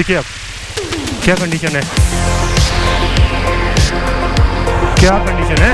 देखिए आप क्या कंडीशन है, क्या कंडीशन है।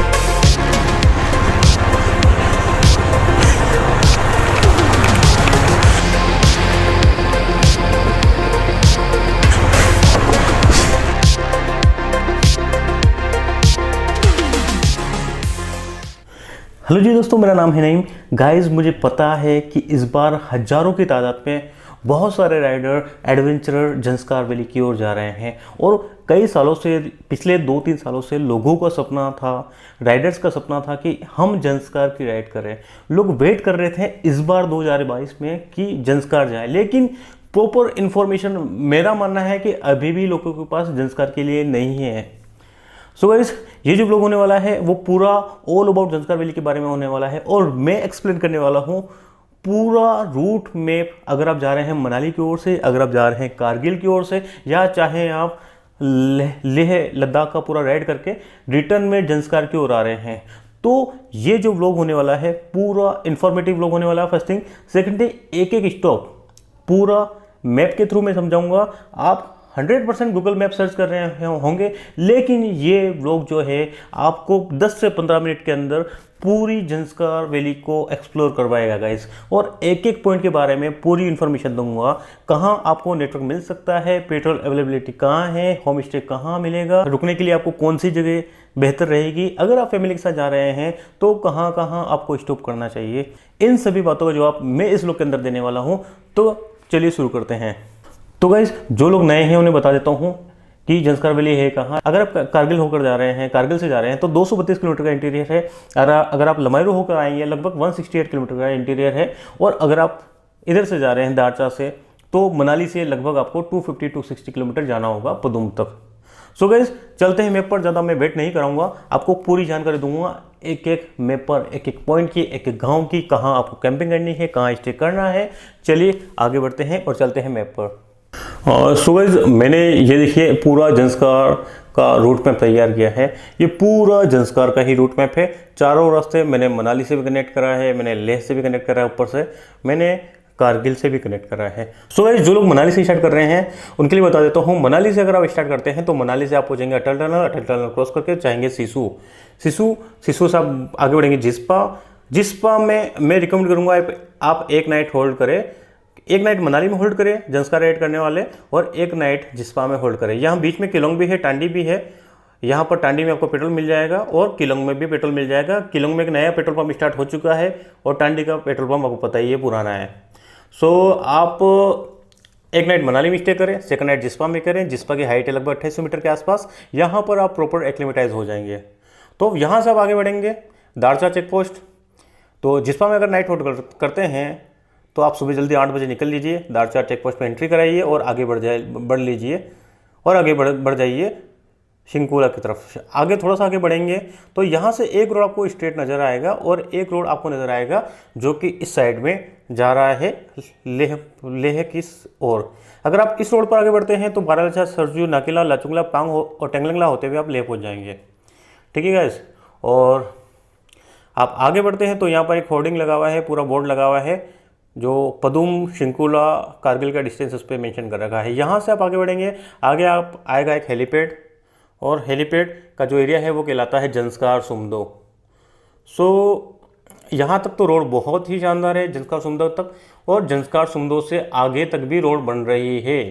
हेलो जी दोस्तों, मेरा नाम है नईम। गाइस, मुझे पता है कि इस बार हज़ारों की तादाद में बहुत सारे राइडर एडवेंचरर जंस्कार वैली की ओर जा रहे हैं। और कई सालों से, पिछले 2-3 सालों से लोगों का सपना था, राइडर्स का सपना था कि हम जंस्कार की राइड करें। लोग वेट कर रहे थे इस बार 2022 में कि जंस्कार जाए, लेकिन प्रॉपर इन्फॉर्मेशन मेरा मानना है कि अभी भी लोगों के पास जंस्कार के लिए नहीं है। सो गाइस, ये जो ब्लॉग होने वाला है वो पूरा ऑल अबाउट जंस्कार वैली के बारे में होने वाला है और मैं एक्सप्लेन करने वाला हूँ पूरा रूट मैप। अगर आप जा रहे हैं मनाली की ओर से, अगर आप जा रहे हैं कारगिल की ओर से, या चाहे आप लेह लद्दाख का पूरा राइड करके रिटर्न में जंस्कार की ओर आ रहे हैं, तो ये जो ब्लॉग होने वाला है पूरा इंफॉर्मेटिव ब्लॉग होने वाला है। First thing. सेकंड थिंग, एक एक स्टॉप पूरा मैप के थ्रू मैं समझाऊंगा। आप 100% गूगल मैप सर्च कर रहे होंगे, लेकिन ये व्लॉग जो है आपको 10 से 15 मिनट के अंदर पूरी जंस्कार वैली को एक्सप्लोर करवाएगा गाइस। और एक एक पॉइंट के बारे में पूरी इन्फॉर्मेशन दूंगा। कहाँ आपको नेटवर्क मिल सकता है, पेट्रोल अवेलेबिलिटी कहाँ है, होम स्टे कहाँ मिलेगा, रुकने के लिए आपको कौन सी जगह बेहतर रहेगी, अगर आप फैमिली के साथ जा रहे हैं तो कहाँ कहाँ आपको स्टॉप करना चाहिए। इन सभी बातों का जवाब मैं इस व्लॉग के अंदर देने वाला हूँ। तो चलिए शुरू करते हैं। तो गाइस, जो लोग नए हैं उन्हें बता देता हूँ कि जंस्कार वैली है कहाँ। अगर आप कारगिल होकर जा रहे हैं, कारगिल से जा रहे हैं, तो 232 किलोमीटर का इंटीरियर है। अगर आप लमायरू होकर आएंगे, लगभग 168 किलोमीटर का इंटीरियर है। और अगर आप इधर से जा रहे हैं दारचा से, तो मनाली से लगभग आपको 250-260 किलोमीटर जाना होगा पदुम तक। सो गाइस, चलते हैं मैप पर। ज़्यादा मैं वेट नहीं कराऊंगा, आपको पूरी जानकारी दूंगा एक एक मैप पर, एक एक पॉइंट की, एक एक गाँव की, कहाँ आपको कैंपिंग करनी है, कहाँ स्टे करना है। चलिए आगे बढ़ते हैं और चलते हैं मैप पर। सो गाइस, मैंने ये देखिए पूरा जंस्कार का रूट मैप तैयार किया है। ये पूरा जंस्कार का ही रूट मैप है। चारों रास्ते मैंने मनाली से भी कनेक्ट करा है, मैंने लेह से भी कनेक्ट करा है, ऊपर से मैंने कारगिल से भी कनेक्ट करा है। सो गाइस, जो लोग मनाली से स्टार्ट कर रहे हैं उनके लिए बता देता हूँ। मनाली से अगर आप स्टार्ट करते हैं तो मनाली से आप पहुँचेंगे अटल टनल, अटल टनल क्रॉस करके जाएंगे सिसु से आप आगे बढ़ेंगे जिस्पा में मैं रिकमेंड करूँगा आप एक नाइट होल्ड करें। एक नाइट मनाली में होल्ड करें जंस्कार राइड करने वाले, और एक नाइट जिस्पा में होल्ड करें। यहाँ बीच में किलोंग भी है, टांडी भी है। यहाँ पर टांडी में आपको पेट्रोल मिल जाएगा और किलोंग में भी पेट्रोल मिल जाएगा। किलोंग में एक नया पेट्रोल पंप स्टार्ट हो चुका है और टांडी का पेट्रोल पंप आपको पता ही है पुराना है। सो आप एक नाइट मनाली में स्टे करें, सेकंड नाइट जिस्पा में करें। जिस्पा की हाइट है लगभग 2800 मीटर के आसपास। यहाँ पर आप प्रॉपर एक्लिमेटाइज हो जाएंगे। तो यहाँ से आप आगे बढ़ेंगे दारचा चेक पोस्ट। तो जिस्पा में अगर नाइट होल्ड करते हैं तो आप सुबह जल्दी 8 बजे निकल लीजिए, दारचा चेक पोस्ट पर एंट्री कराइए और आगे बढ़ लीजिए और आगे बढ़ जाइए शिंकुला की तरफ। आगे थोड़ा सा आगे बढ़ेंगे तो यहाँ से एक रोड आपको स्ट्रेट नज़र आएगा और एक रोड आपको नज़र आएगा जो कि इस साइड में जा रहा है लेह की ओर। अगर आप इस रोड पर आगे बढ़ते हैं तो बारालाचा, सरजू, नाकिला, लाचुंगला, पांग और टेंगलंगला होते हुए आप लेह पहुँच जाएंगे। ठीक है गाइस, और आप आगे बढ़ते हैं तो यहाँ पर एक होर्डिंग लगा हुआ है, पूरा बोर्ड लगा हुआ है जो पदुम, शिंकुला, कारगिल का डिस्टेंस उस पर मेंशन कर रखा है। यहाँ से आप आगे बढ़ेंगे, आगे आप आएगा एक हेलीपैड, और हेलीपैड का जो एरिया है वो कहलाता है जंस्कार सुमदो। सो यहाँ तक तो रोड बहुत ही शानदार है, जंस्कार सुमदो तक, और जंस्कार सुमदो से आगे तक भी रोड बन रही है।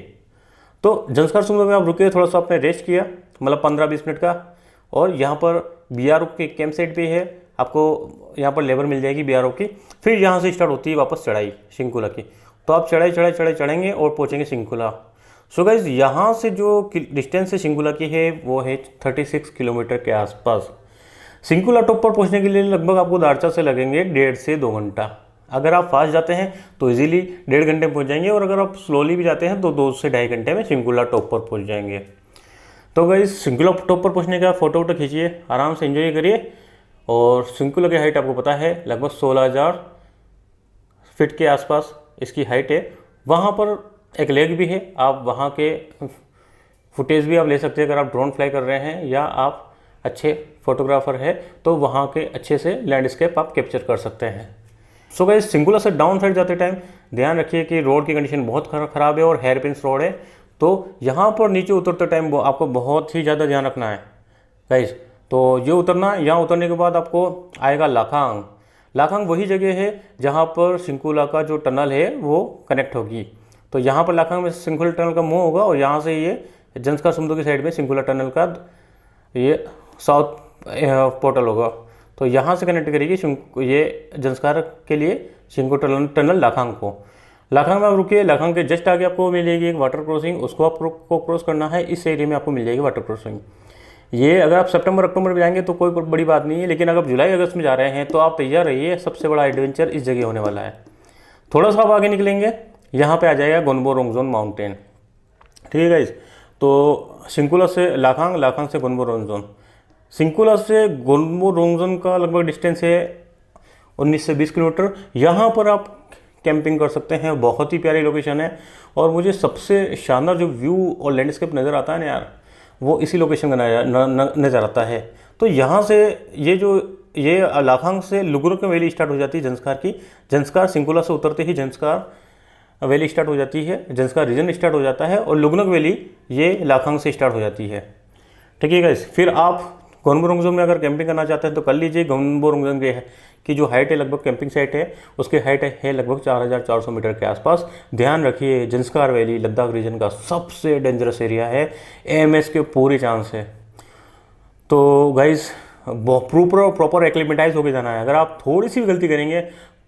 तो जंस्कार सुमदो में आप रुके, थोड़ा सा आपने रेस्ट किया, मतलब 15-20 मिनट का। और यहाँ पर BRO की कैंप साइट भी है, आपको यहाँ पर लेबर मिल जाएगी BRO की। फिर यहाँ से स्टार्ट होती है वापस चढ़ाई शिंकुला की। तो आप चढ़ेंगे और पहुँचेंगे शिंकुला। सो गाइस, यहाँ से जो डिस्टेंस है शिंकुला की है वो है 36 किलोमीटर के आसपास। शिंकुला टॉप पर पहुँचने के लिए लगभग आपको दारचा से लगेंगे 1.5 से 2 घंटा। अगर आप फास्ट जाते हैं तो इजीली 1.5 घंटे में पहुँच जाएंगे, और अगर आप स्लोली भी जाते हैं तो 2 से 2.5 घंटे में शिंकुला टॉप पर पहुँच जाएंगे। तो गाइस, शिंकुला टॉप पर पहुँचने का फोटो खींचिए, आराम से एंजॉय करिए। और शिंकुला की हाइट आपको पता है लगभग 16,000 फीट के आसपास इसकी हाइट है। वहाँ पर एक लेक भी है, आप वहाँ के फुटेज भी आप ले सकते हैं अगर आप ड्रोन फ्लाई कर रहे हैं या आप अच्छे फोटोग्राफर है तो वहाँ के अच्छे से लैंडस्केप आप कैप्चर कर सकते हैं। सो गाइस, शिंकुला से डाउन साइड जाते टाइम ध्यान रखिए कि रोड की कंडीशन बहुत ख़राब है और हेयर पिंस रोड है। तो यहाँ पर नीचे उतरते टाइम आपको बहुत ही ज़्यादा ध्यान रखना है गाइस। तो ये उतरना, यहाँ उतरने के बाद आपको आएगा लाखांग। लाखांग वही जगह है जहाँ पर सिंकुला का जो टनल है वो कनेक्ट होगी। तो यहाँ पर लाखांग में सिंकुला टनल का मुंह होगा और यहाँ से ये जंस्कार समुद्र की साइड में सिंकुला टनल का ये साउथ पोर्टल होगा। तो यहाँ से कनेक्ट करेगी ये जंस्कार के लिए सिंकुला टनल लाखांग को। लाखांग में आप रुकिए, लाखांग के जस्ट आगे आपको मिलेगी एक वाटर क्रॉसिंग, उसको आपको क्रॉस करना है। इस एरिया में आपको मिल जाएगी वाटर क्रॉसिंग। ये अगर आप सितंबर अक्टूबर में जाएंगे तो कोई बड़ी बात नहीं है, लेकिन अगर आप जुलाई अगस्त में जा रहे हैं तो आप तैयार रहिए, सबसे बड़ा एडवेंचर इस जगह होने वाला है। थोड़ा सा आप आगे निकलेंगे, यहाँ पे आ जाएगा गोनबो रोंगजोन माउंटेन। ठीक है गाइस। तो सिंकुला से लाखांग, लाखांग से गोनबो रोंगजोन। सिंकुला से गोनबो रोंगजोन का लगभग डिस्टेंस है 19 से 20 किलोमीटर। यहाँ पर आप कैंपिंग कर सकते हैं, बहुत ही प्यारी लोकेशन है। और मुझे सबसे शानदार जो व्यू और लैंडस्केप नज़र आता है ना यार, वो इसी लोकेशन का नज़र आता है। तो यहाँ से ये लाखांग से लुगुरक वैली स्टार्ट हो जाती है जंस्कार की। जंस्कार सिंकुला से उतरते ही जंस्कार वैली स्टार्ट हो जाती है, जंस्कार रीजन स्टार्ट हो जाता है, और लुगुरक वैली ये लाखांग से स्टार्ट हो जाती है। ठीक है गाइस। फिर आप गोनबो रोंगजोन में अगर कैंपिंग करना चाहते हैं तो कर लीजिए। गोनबो रोंगजोन की जो हाइट है, लगभग कैंपिंग साइट है, उसकी हाइट है लगभग 4400 मीटर के आसपास। ध्यान रखिए, जंस्कार वैली लद्दाख रीजन का सबसे डेंजरस एरिया है, AMS के पूरी चांस है। तो गाइस प्रॉपर एक्लिमेटाइज होकर जाना है। अगर आप थोड़ी सी भी गलती करेंगे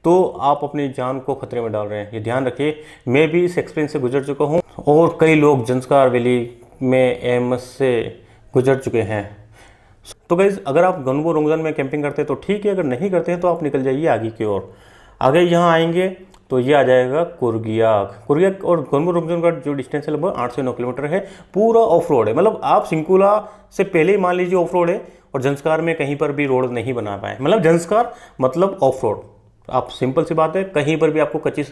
तो आप अपनी जान को खतरे में डाल रहे हैं, ये ध्यान रखिए। मैं भी इस एक्सपीरियंस से गुजर चुका हूँ और कई लोग जंस्कार वैली में AMS से गुजर चुके हैं। तो गाइज अगर आप गोनबो रोंगजोन में कैंपिंग करते हैं तो ठीक है, अगर नहीं करते हैं तो आप निकल जाइए आगे की ओर। आगे यहाँ आएंगे तो ये आ जाएगा कुर्गियाक और गोनबो रोंगजोन का जो डिस्टेंस है लगभग 8 से 9 किलोमीटर है। पूरा ऑफ रोड है, मतलब आप सिंकुला से पहले ही मान लीजिए ऑफ रोड है, और जंस्कार में कहीं पर भी रोड नहीं बना पाए। मतलब जंस्कार मतलब ऑफ रोड, आप सिंपल सी बात है, कहीं पर भी आपको कच्ची।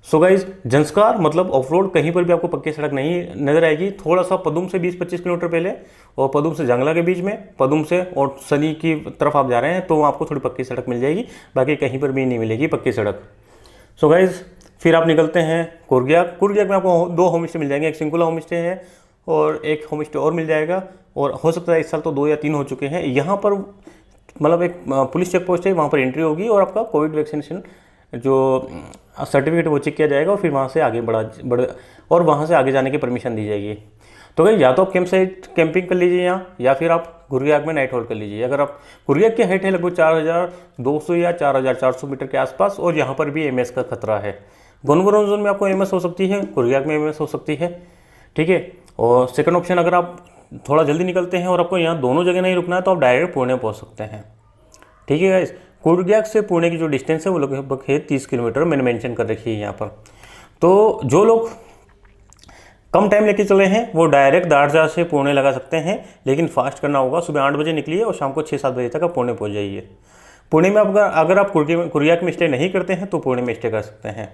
सो गाइज जंस्कार मतलब ऑफ रोड, कहीं पर भी आपको पक्की सड़क नहीं नजर आएगी। थोड़ा सा पदुम से 20-25 किलोमीटर पहले और पदुम से जंगला के बीच में, पदुम से और सनी की तरफ आप जा रहे हैं तो आपको थोड़ी पक्की सड़क मिल जाएगी, बाकी कहीं पर भी नहीं मिलेगी पक्की सड़क। सो गाइज फिर आप निकलते हैं कुर्गियाक में आपको 2 होम स्टे मिल जाएंगे, एक सिंकुला होम स्टे है और एक होम स्टे और मिल जाएगा, और हो सकता है इस साल तो 2 या 3 हो चुके हैं। यहाँ पर मतलब एक पुलिस चेक पोस्ट है, वहाँ पर एंट्री होगी और आपका कोविड वैक्सीनेशन जो सर्टिफिकेट वो चेक किया जाएगा और फिर वहाँ से आगे और वहाँ से आगे जाने की परमिशन दी जाएगी। तो भाई या तो आप कैंपिंग कर लीजिए यहाँ, या फिर आप कुर्गियाक में नाइट होल्ड कर लीजिए। अगर आप कुर्गियाक की हाइट है लगभग 4200 या 4400 मीटर के आसपास, और यहाँ पर भी AMS का खतरा है। गोनबो रोंगजोन में आपको AMS हो सकती है, कुर्गियाक में AMS हो सकती है। ठीक है। और सेकंड ऑप्शन, अगर आप थोड़ा जल्दी निकलते हैं और आपको यहाँ दोनों जगह नहीं रुकना है तो आप डायरेक्ट पुणे पहुँच सकते हैं। ठीक है गाइस। कुर्गियाक से पुणे की जो डिस्टेंस है वो लगभग है 30 किलोमीटर, मैंने मेंशन कर रखी है यहाँ पर। तो जो लोग कम टाइम लेके चले हैं वो डायरेक्ट दारजा से पुणे लगा सकते हैं, लेकिन फास्ट करना होगा। सुबह 8 बजे निकलिए और शाम को 6-7 बजे तक आप पुणे पहुँच जाइए। पुणे में अगर आप कुर्गियाक में स्टे नहीं करते हैं तो पुणे में स्टे कर सकते हैं।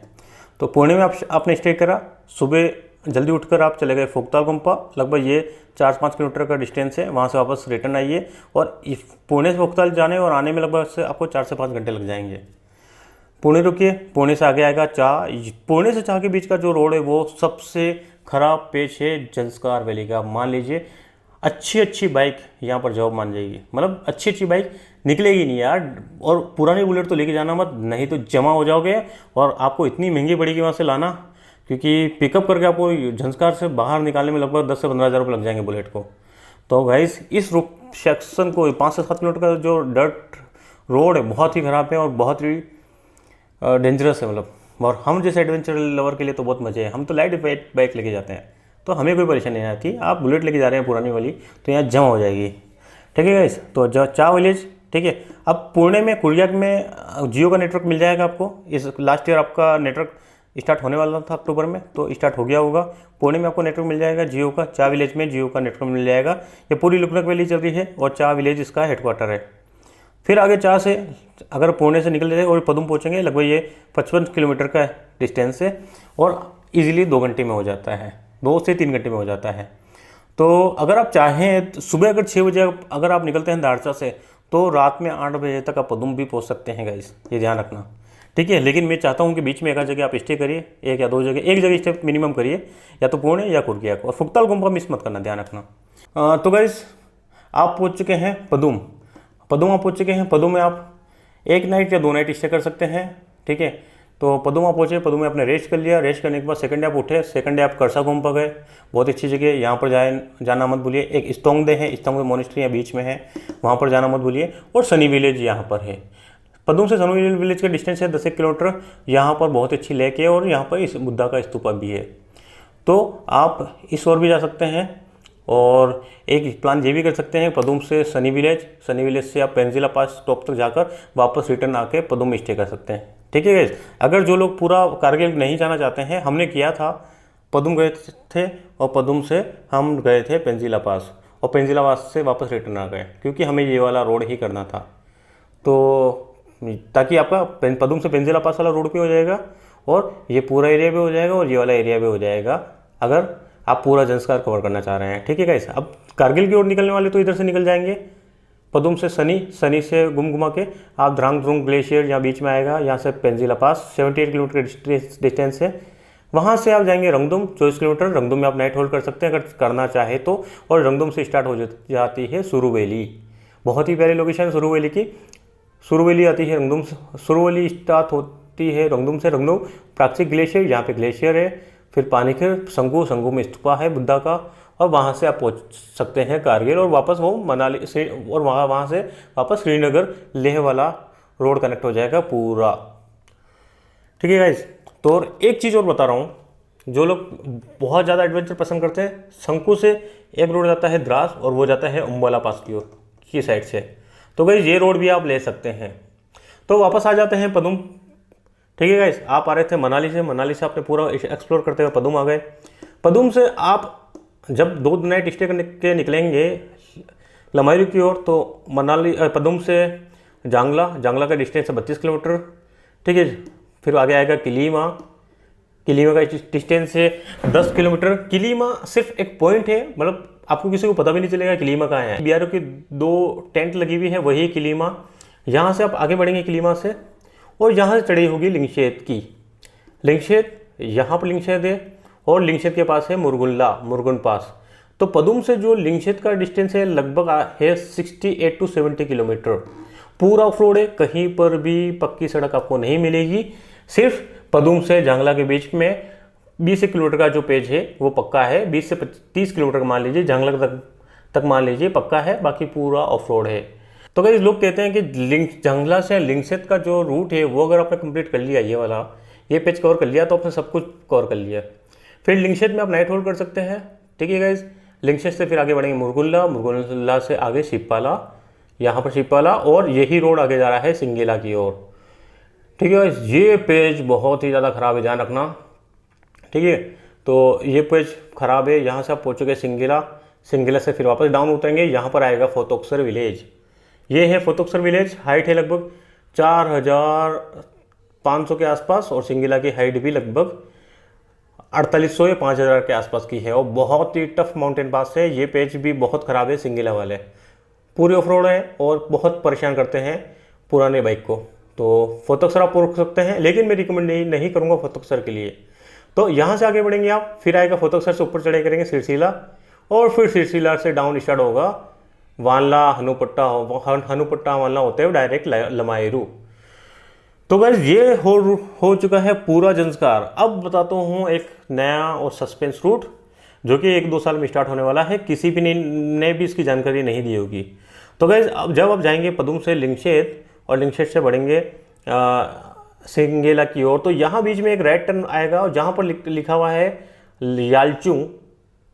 तो पुणे में आपने स्टे करा, सुबह जल्दी उठकर आप चले गए फोकताल गुम्पा, लगभग ये 4-5 किलोमीटर का डिस्टेंस है, वहाँ से वापस रिटर्न आइए। और पुणे से फोकताल जाने और आने में लगभग से आपको 4 से 5 घंटे लग जाएंगे। पुणे रुकिए, पुणे से आगे आएगा चाह। पुणे से चाह के बीच का जो रोड है वो सबसे खराब पेच है जंस्कार वैली का। मान लीजिए अच्छी बाइक यहाँ पर जॉब मान जाएगी, मतलब अच्छी बाइक निकलेगी नहीं यार। और पुरानी बुलेट तो लेके जाना मत, नहीं तो जमा हो जाओगे और आपको इतनी महंगी पड़ेगी वहाँ से लाना, क्योंकि पिकअप करके आपको जंस्कार से बाहर निकालने में लगभग 10 से 15 हज़ार रुपये लग जाएंगे बुलेट को। तो गाइस इस सेक्शन को 5 से 7 किलोमीटर का जो डर्ट रोड है बहुत ही ख़राब है और बहुत ही डेंजरस है, मतलब। और हम जैसे एडवेंचर लवर के लिए तो बहुत मज़े है, हम तो लाइट वेट बाइक लेके जाते हैं तो हमें कोई परेशानी नहीं आती। आप बुलेट लेके जा रहे हैं पुरानी वाली तो यहाँ जमा हो जाएगी। ठीक है गाइस। तो चाह विलेज, ठीक है। अब पुणे में कुर्गियाक में जियो का नेटवर्क मिल जाएगा आपको। इस लास्ट ईयर आपका नेटवर्क स्टार्ट होने वाला था अक्टूबर में, तो स्टार्ट हो गया होगा। पुणे में आपको नेटवर्क मिल जाएगा जियो का। चाह विलेज में जियो का नेटवर्क मिल जाएगा। ये पूरी लुकनक वैली चल रही है और चाह विलेज इसका हेडक्वार्टर है। फिर आगे चाह से अगर पुणे से निकल जाए और पदुम पहुँचेंगे, लगभग ये 55 किलोमीटर का डिस्टेंस है और इजीली 2 घंटे में हो जाता है, 2 से 3 घंटे में हो जाता है। तो अगर आप चाहें तो सुबह अगर 6 बजे अगर आप निकलते हैं दारचा से तो रात में 8 बजे तक आप पदुम भी पहुँच सकते हैं गाइस, ये ध्यान रखना। ठीक है। लेकिन मैं चाहता हूँ कि बीच में एक आध जगह आप स्टे करिए, एक या दो जगह, एक जगह स्टे मिनिमम करिए, या तो पुणे या कुर्गियाक, और फुक्ताल गुम्पा मिस मत करना, ध्यान रखना। तो गाइस आप पहुँच चुके हैं पदुम आप पहुँच चुके हैं। पदुम में आप एक नाइट या 2 नाइट स्टे कर सकते हैं, ठीक है। तो पदुम आप पहुँचे, पदुम में आपने रेस्ट कर लिया, रेस्ट करने के बाद सेकंड डे आप उठे, सेकंड डे आप करसा गुम्पा गए, बहुत अच्छी जगह है, यहाँ पर जाना मत भूलिए। एक स्टोंगदे है, स्टोंगदे मोनेस्ट्री या बीच में है, वहाँ पर जाना मत भूलिए। और सनी विलेज यहाँ पर है, पदुम से सनी विलेज का डिस्टेंस है 10 किलोमीटर। यहाँ पर बहुत अच्छी लेक है और यहाँ पर इस बुद्धा का स्तूपा भी है, तो आप इस ओर भी जा सकते हैं। और एक प्लान ये भी कर सकते हैं, पदुम से सनी विलेज से आप पेंजिला पास टॉप तक जाकर वापस रिटर्न आके पदुम में स्टे कर सकते हैं, ठीक है गाइस। अगर जो लोग पूरा कारगिल नहीं जाना चाहते हैं, हमने किया था, पदुम गए थे और पदुम से हम गए थे पेंजिला पास, और पेंजिला पास से वापस रिटर्न आ गए, क्योंकि हमें ये वाला रोड ही करना था। तो ताकि आपका पदुम से पेंजिला पास वाला रोड भी हो जाएगा और ये पूरा एरिया भी हो जाएगा और ये वाला एरिया भी हो जाएगा, अगर आप पूरा जंस्कार कवर करना चाह रहे हैं, ठीक है गाइस। अब कारगिल की ओर निकलने वाले तो इधर से निकल जाएंगे, पदुम से सनी से घुमा के आप द्रांग द्रुंग ग्लेशियर यहाँ बीच में आएगा, यहाँ से पेंजिला पास 78 किलोमीटर डिस्टेंस है। वहाँ से आप जाएंगे रंगदुम 24 किलोमीटर, रंगदुम में आप नाइट होल्ड कर सकते हैं अगर करना चाहे तो। और रंगदुम से स्टार्ट हो जाती है सुरुवेली, बहुत ही प्यारी लोकेशन सुरुवेली की। सुरुवेली आती है रंगदुम से, सुरुवेली स्टार्ट होती है रंगदुम से। रंगदुम प्राकृतिक ग्लेशियर, यहाँ पे ग्लेशियर है, फिर पानीखिर, संगू में स्तूपा है बुद्धा का, और वहाँ से आप पहुँच सकते हैं कारगिल, और वापस वो मनाली से, और वहाँ से वापस श्रीनगर लेह वाला रोड कनेक्ट हो जाएगा पूरा, ठीक है गाइस। तो और एक चीज़ और बता रहा हूँ, जो लोग बहुत ज़्यादा एडवेंचर पसंद करते हैं, शंकु से एक रोड जाता है द्रास और वो जाता है उम्बाला पास की ओर की साइड से, तो गाइस ये रोड भी आप ले सकते हैं। तो वापस आ जाते हैं पदुम, ठीक है गाइस। आप आ रहे थे मनाली से आपने पूरा एक्सप्लोर करते हुए पदुम आ गए। पदुम से आप जब 2 नाइट स्टे करके निकलेंगे लमायरू की ओर, तो पदुम से जांगला का डिस्टेंस है 32 किलोमीटर, ठीक है। फिर आगे आएगा किलीमा का डिस्टेंस है 10 किलोमीटर। किलीमा सिर्फ एक पॉइंट है, मतलब आपको किसी को पता भी नहीं चलेगा किलीमा कहाँ है। BRO की 2 टेंट लगी हुई है, वही किलीमा। यहाँ से आप आगे बढ़ेंगे किलीमा से, और यहाँ से चढ़ी होगी लिंगशेत की। यहाँ पर लिंगशेत है, और लिंगशेत के पास है मुरगुन पास। तो पदुम से जो लिंगशेत का डिस्टेंस है लगभग है 68 to 70 किलोमीटर। पूरा ऑफ रोड है, कहीं पर भी पक्की सड़क आपको नहीं मिलेगी। सिर्फ पदुम से जांगला के बीच में 20 किलोमीटर का जो पेज है वो पक्का है, 20 से 30 किलोमीटर मान लीजिए, जांगला तक मान लीजिए पक्का है, बाकी पूरा ऑफ रोड है। तो गाइस लोग कहते हैं कि जांगला से लिंगशेत का जो रूट है वो अगर आपने कंप्लीट कर लिया, ये पेज कवर कर लिया, तो आपने सब कुछ कवर कर लिया। फिर लिंगशेत में आप नाइट होल्ड कर सकते हैं, ठीक है गाइस। लिंगशेत से फिर आगे बढ़ेंगे मुरगुल्ला से आगे शिवपाला, यहाँ पर शिवपाला, और यही रोड आगे जा रहा है सिंगेला की ओर, ठीक है गाइस। ये पेज बहुत ही ज़्यादा ख़राब है, ध्यान रखना, ठीक है। तो ये पेज ख़राब है। यहाँ से आप पहुँचोगे सिंगेला से फिर वापस डाउन उतरेंगे, यहाँ पर आएगा फोतोक्सर विलेज। ये है फोतोक्सर विलेज, हाइट है लगभग 4500 के आसपास, और सिंगेला की हाइट भी लगभग 4800 या 5000 के आसपास की है, और बहुत ही टफ माउंटेन पास है। ये पेज भी बहुत ख़राब है, सिंगेला वाले पूरे ऑफ रोड है और बहुत परेशान करते हैं पुराने बाइक को। तो फोतोक्सर आप रोक सकते हैं, लेकिन मैं रिकमेंड नहीं करूँगा फोतोक्सर के लिए। तो यहाँ से आगे बढ़ेंगे आप, फिर आएगा फोतोक्सर से ऊपर चढ़ाई करेंगे सिरसिला, और फिर सिरसिला से डाउन स्टार्ट होगा वानला, हनुपट्टा वानला होते हुए डायरेक्ट लमायरू। तो गाइस ये हो चुका है पूरा जंस्कार। अब बताता हूँ एक नया और सस्पेंस रूट जो कि 1-2 साल में स्टार्ट होने वाला है, किसी भी ने भी इसकी जानकारी नहीं दी होगी। तो गाइस अब जब आप जाएंगे पदुम से लिंगशेत, और लिंगशेत से बढ़ेंगे सिंगेला की ओर, तो यहाँ बीच में एक राइट टर्न आएगा, और जहाँ पर लिखा हुआ है यालचुंग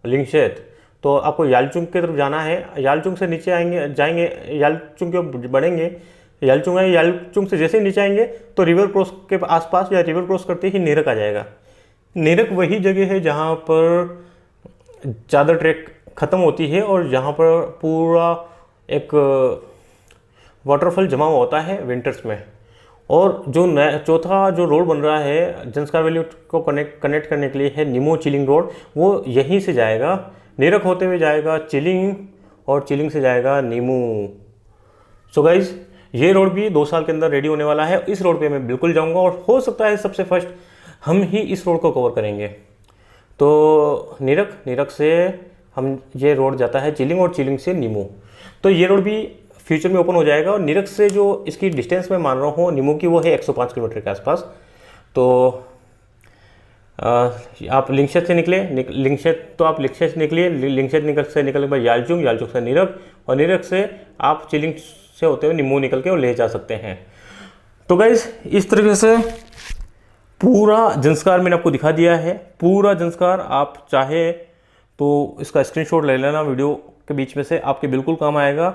लिंगशेत, तो आपको यालचुंग की तरफ जाना है। यालचुंग से नीचे जाएंगे, यालचुंग की ओर बढ़ेंगे, यालचुंग से जैसे ही नीचे आएंगे तो रिवर क्रॉस के आसपास या रिवर क्रॉस करते ही नीरक आ जाएगा। नीरक वही जगह है जहाँ पर चादर ट्रैक ख़त्म होती है, और जहाँ पर पूरा एक वाटरफॉल जमा होता है विंटर्स में। और जो चौथा जो रोड बन रहा है जंस्कार वैली को कनेक्ट करने के लिए है, निमो चिलिंग रोड, वो यहीं से जाएगा, नीरक होते हुए जाएगा चिलिंग, और चिलिंग से जाएगा नीमू। सो गाइज ये रोड भी 2 साल के अंदर रेडी होने वाला है। इस रोड पे मैं बिल्कुल जाऊंगा और हो सकता है सबसे फर्स्ट हम ही इस रोड को कवर करेंगे। तो नीरक से हम ये रोड जाता है चिलिंग और चिलिंग से नीमू। तो ये रोड भी फ्यूचर में ओपन हो जाएगा और नीरक से जो इसकी डिस्टेंस मैं मान रहा हूँ नीमू की वो है 105 किलोमीटर के आसपास। तो आप लिंगशेत से निकले, लिंगशेत निकलिए, लिंगशेत से निकलने के बाद यालचुंग से नीरक और नीरक से आप चिलिंग से होते हुए नीमू निकल के और ले जा सकते हैं। तो गाइज इस तरीके से पूरा जंस्कार मैंने आपको दिखा दिया है। पूरा जंस्कार आप चाहे तो इसका स्क्रीनशॉट ले लेना, वीडियो के बीच में से आपके बिल्कुल काम आएगा।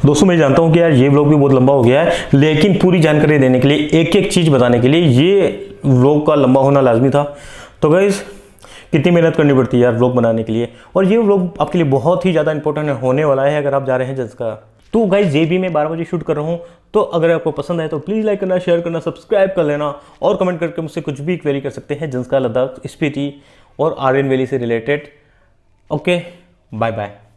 दोस्तों मैं जानता हूँ कि यार ये व्लॉग भी बहुत लंबा हो गया है, लेकिन पूरी जानकारी देने के लिए एक एक चीज़ बताने के लिए ये व्लॉग का लंबा होना लाजमी था। तो गाइस कितनी मेहनत करनी पड़ती है यार व्लॉग बनाने के लिए, और ये व्लॉग आपके लिए बहुत ही ज़्यादा इंपॉर्टेंट होने वाला है अगर आप जा रहे हैं जंस्कार। तो गाइस ये भी मैं 12 बजे शूट कर रहा हूँ। तो अगर आपको पसंद आए तो प्लीज़ लाइक करना, शेयर करना, सब्सक्राइब कर लेना और कमेंट करके मुझसे कुछ भी क्वेरी कर सकते हैं जंस्कार, लद्दाख, स्पीति और आर्यन वैली से रिलेटेड। Okay, bye bye.